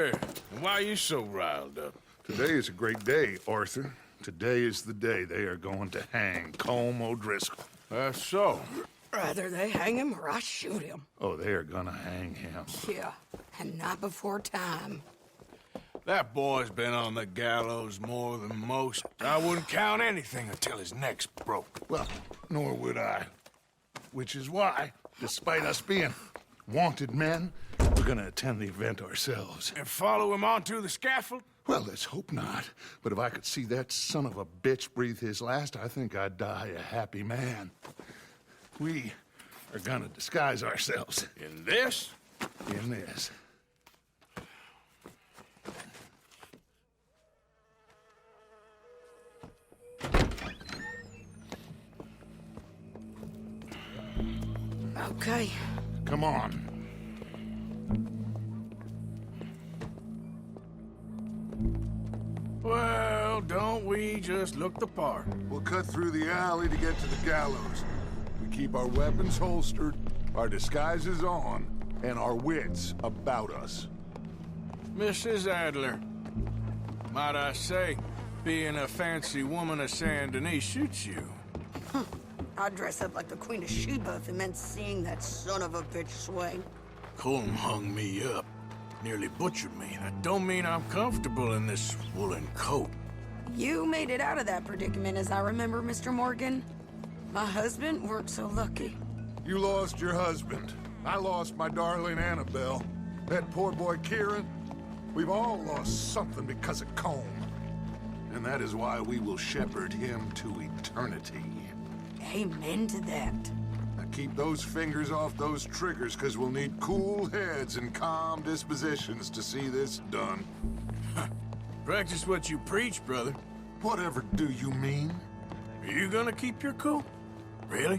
Hey, why are you so riled up? Today is a great day, Arthur. Today is the day they are going to hang Colm O'Driscoll. That's so. Rather they hang him or I shoot him. Oh, they are gonna hang him. Yeah, and not before time. That boy's been on the gallows more than most. I wouldn't count anything until his neck's broke. Well, nor would I. Which is why, despite us being wanted men, we're gonna attend the event ourselves. And follow him onto the scaffold? Well, let's hope not. But if I could see that son of a bitch breathe his last, I think I'd die a happy man. We are gonna disguise ourselves. In this? In this. Okay. Come on. Well, don't we just look the part? We'll cut through the alley to get to the gallows. We keep our weapons holstered, our disguises on, and our wits about us. Mrs. Adler, might I say, being a fancy woman of Saint Denis shoots you. I'd dress up like the Queen of Sheba if it meant seeing that son of a bitch swing. Colm hung me up. Nearly butchered me. That don't mean I'm comfortable in this woolen coat. You made it out of that predicament, as I remember, Mr. Morgan. My husband weren't so lucky. You lost your husband. I lost my darling Annabelle. That poor boy Kieran. We've all lost something because of Colm. And that is why we will shepherd him to eternity. Amen to that. Now keep those fingers off those triggers, because we'll need cool heads and calm dispositions to see this done. Practice what you preach, brother. Whatever do you mean? Are you gonna keep your cool? Really?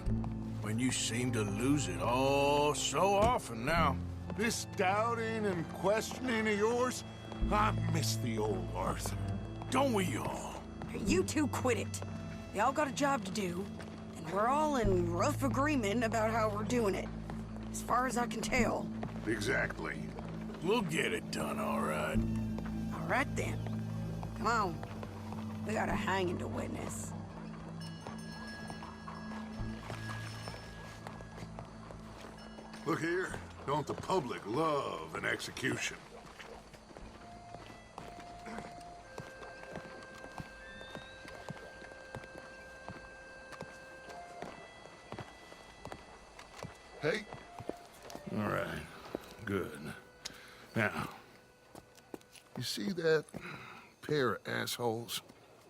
When you seem to lose it all so often now. This doubting and questioning of yours, I miss the old Arthur. Don't we all? You two quit it. Y'all got a job to do, and we're all in rough agreement about how we're doing it. As far as I can tell. Exactly. We'll get it done, all right. All right, then. Come on. We got a hanging to witness. Look here, don't the public love an execution? Hey. All right. Good. Now, you see that pair of assholes?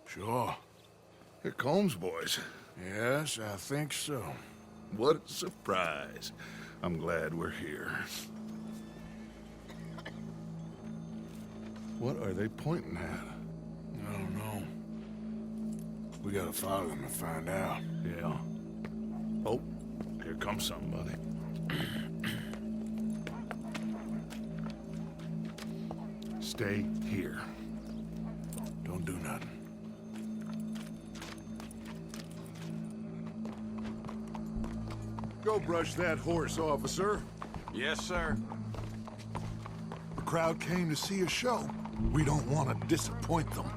Sure. They're Colm's boys. Yes, I think so. What a surprise. I'm glad we're here. What are they pointing at? I don't know. We gotta follow them and find out. Yeah. Oh, here comes somebody. Stay here. Don't do nothing. Go brush that horse, officer. Yes, sir. The crowd came to see a show. We don't want to disappoint them.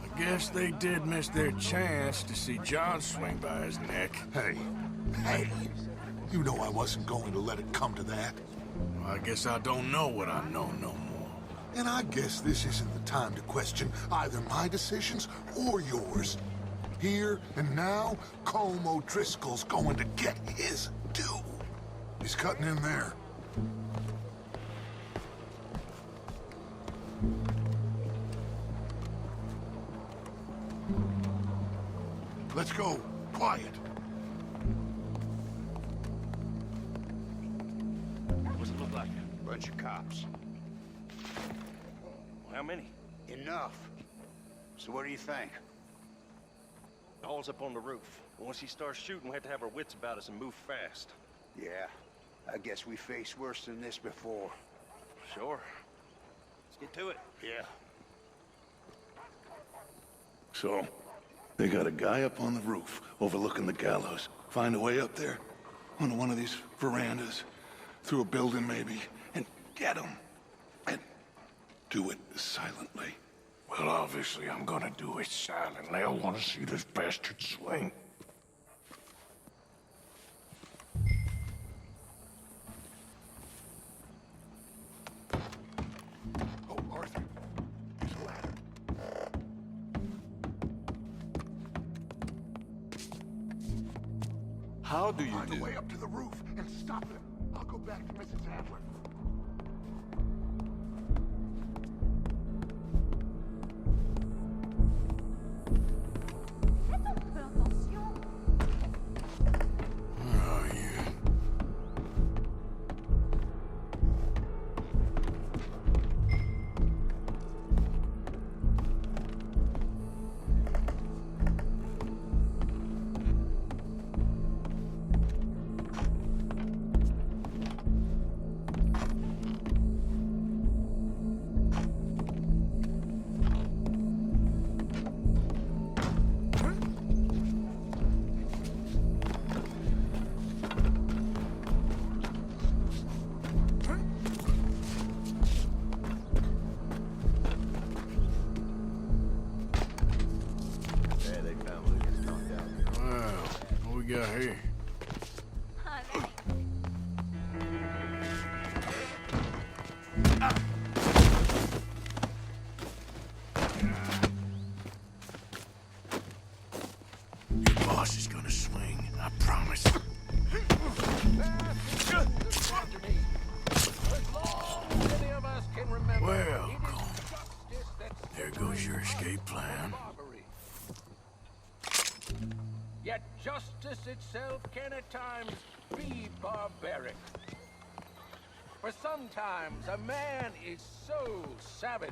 I guess they did miss their chance to see John swing by his neck. Hey, you know I wasn't going to let it come to that. Well, I guess I don't know what I know no more. And I guess this isn't the time to question either my decisions or yours. Here and now, Colm O'Driscoll's going to get his due. He's cutting in there. Let's go. Quiet. What's it look like? Bunch of cops. How many? Enough. So what do you think? All's up on the roof. Once he starts shooting, we have to have our wits about us and move fast. Yeah, I guess we faced worse than this before. Sure. Let's get to it. Yeah. So, they got a guy up on the roof overlooking the gallows. Find a way up there, onto one of these verandas, through a building maybe, and get him. And Do it silently. Well, obviously I'm gonna do it silently. I want to see this bastard swing. Oh, Arthur. There's a ladder. How do you Find a do? way up to the roof and stop him. I'll go back to Mrs. Adler. Oh, yeah. Well, what we got here? Your boss is gonna swing, I promise. Well, there goes your escape plan. Yet justice itself can at times be barbaric. For sometimes a man is so savage,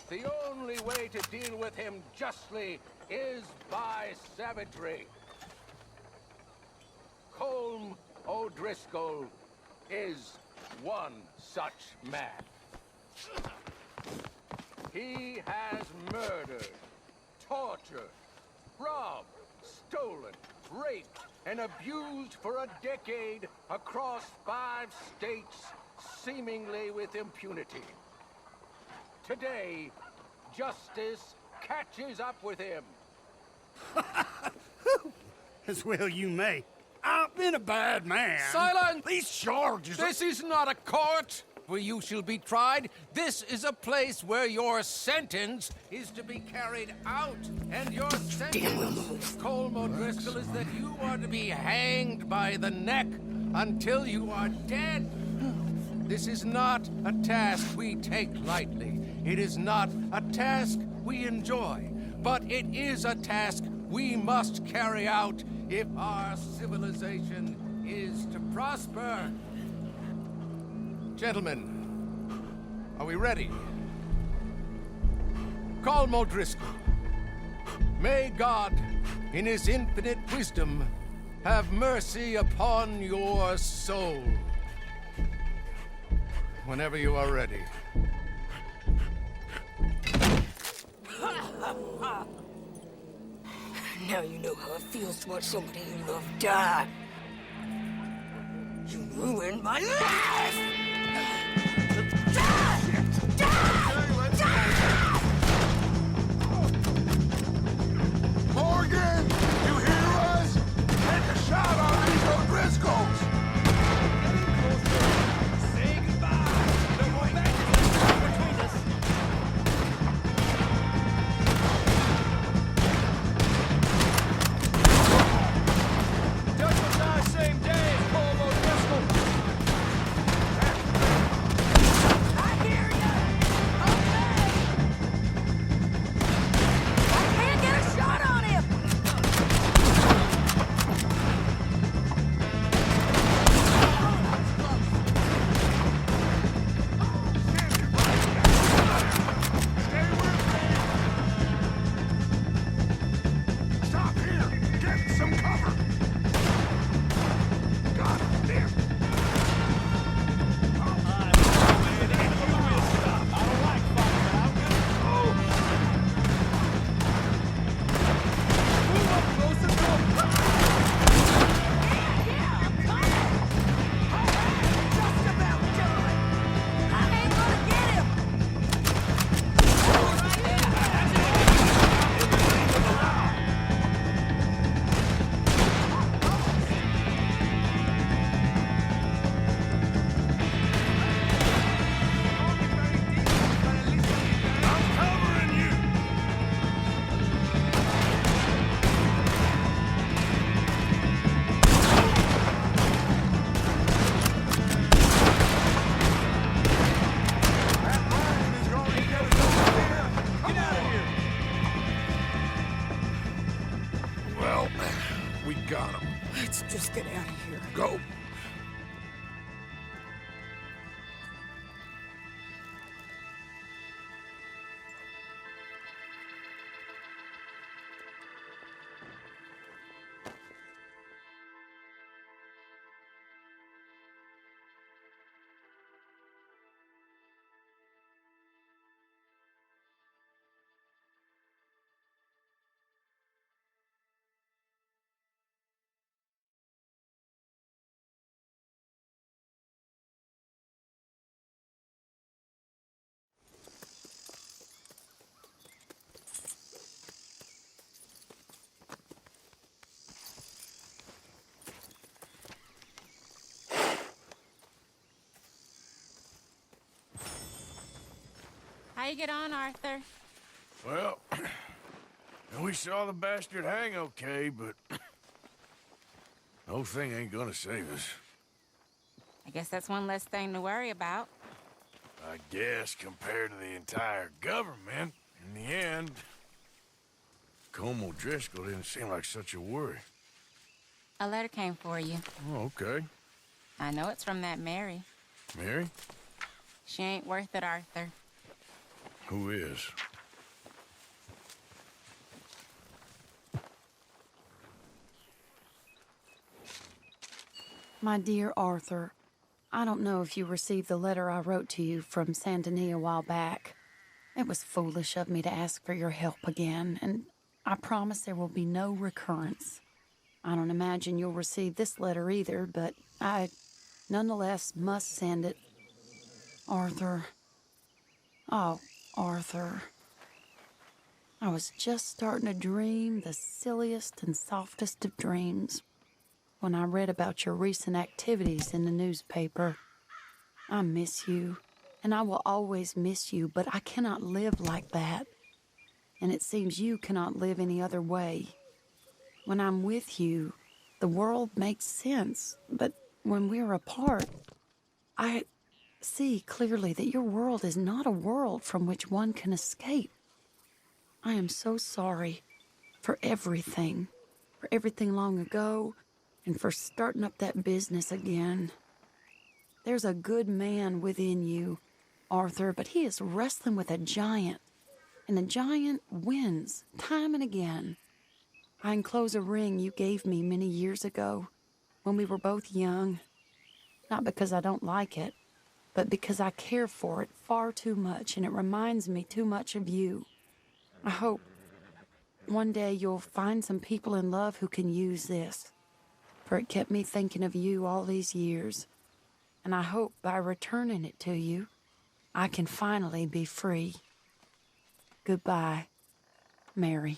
the only way to deal with him justly is by savagery. Colm O'Driscoll is one such man. He has murdered, tortured, robbed, stolen, raped, and abused for a decade across 5 states, seemingly with impunity. Today, justice catches up with him. As well you may. I've been a bad man. Silence! These charges... This is not a court where you shall be tried. This is a place where your sentence is to be carried out. And your sentence, Colm O'Driscoll, is that you are to be hanged by the neck until you are dead. This is not a task we take lightly. It is not a task we enjoy. But it is a task we must carry out if our civilization is to prosper. Gentlemen, are we ready? Colm O'Driscoll, may God, in his infinite wisdom, have mercy upon your soul. Whenever you are ready. Now you know how it feels to watch somebody you love die. You ruined my life! Morgan! You hear us? Take a shot on these O'Driscolls! Say goodbye! No more back between us! Just as I same day, Colm O'Driscoll! Let's get out of here. Go. How you get on, Arthur? Well, we saw the bastard hang okay, but the whole thing ain't gonna save us. I guess that's one less thing to worry about. I guess compared to the entire government, in the end, Colm O'Driscoll didn't seem like such a worry. A letter came for you. Oh, okay. I know it's from that Mary. Mary? She ain't worth it, Arthur. Who is? My dear Arthur, I don't know if you received the letter I wrote to you from Saint Denis a while back. It was foolish of me to ask for your help again, and I promise there will be no recurrence. I don't imagine you'll receive this letter either, but I nonetheless must send it. Arthur. Oh, Arthur. I was just starting to dream the silliest and softest of dreams when I read about your recent activities in the newspaper. I miss you, and I will always miss you, but I cannot live like that. And it seems you cannot live any other way. When I'm with you, the world makes sense, but when we're apart, I see clearly that your world is not a world from which one can escape. I am so sorry for everything long ago, and for starting up that business again. There's a good man within you, Arthur, but he is wrestling with a giant, and the giant wins time and again. I enclose a ring you gave me many years ago when we were both young, not because I don't like it, but because I care for it far too much, and it reminds me too much of you. I hope one day you'll find some people in love who can use this, for it kept me thinking of you all these years, and I hope by returning it to you, I can finally be free. Goodbye, Mary.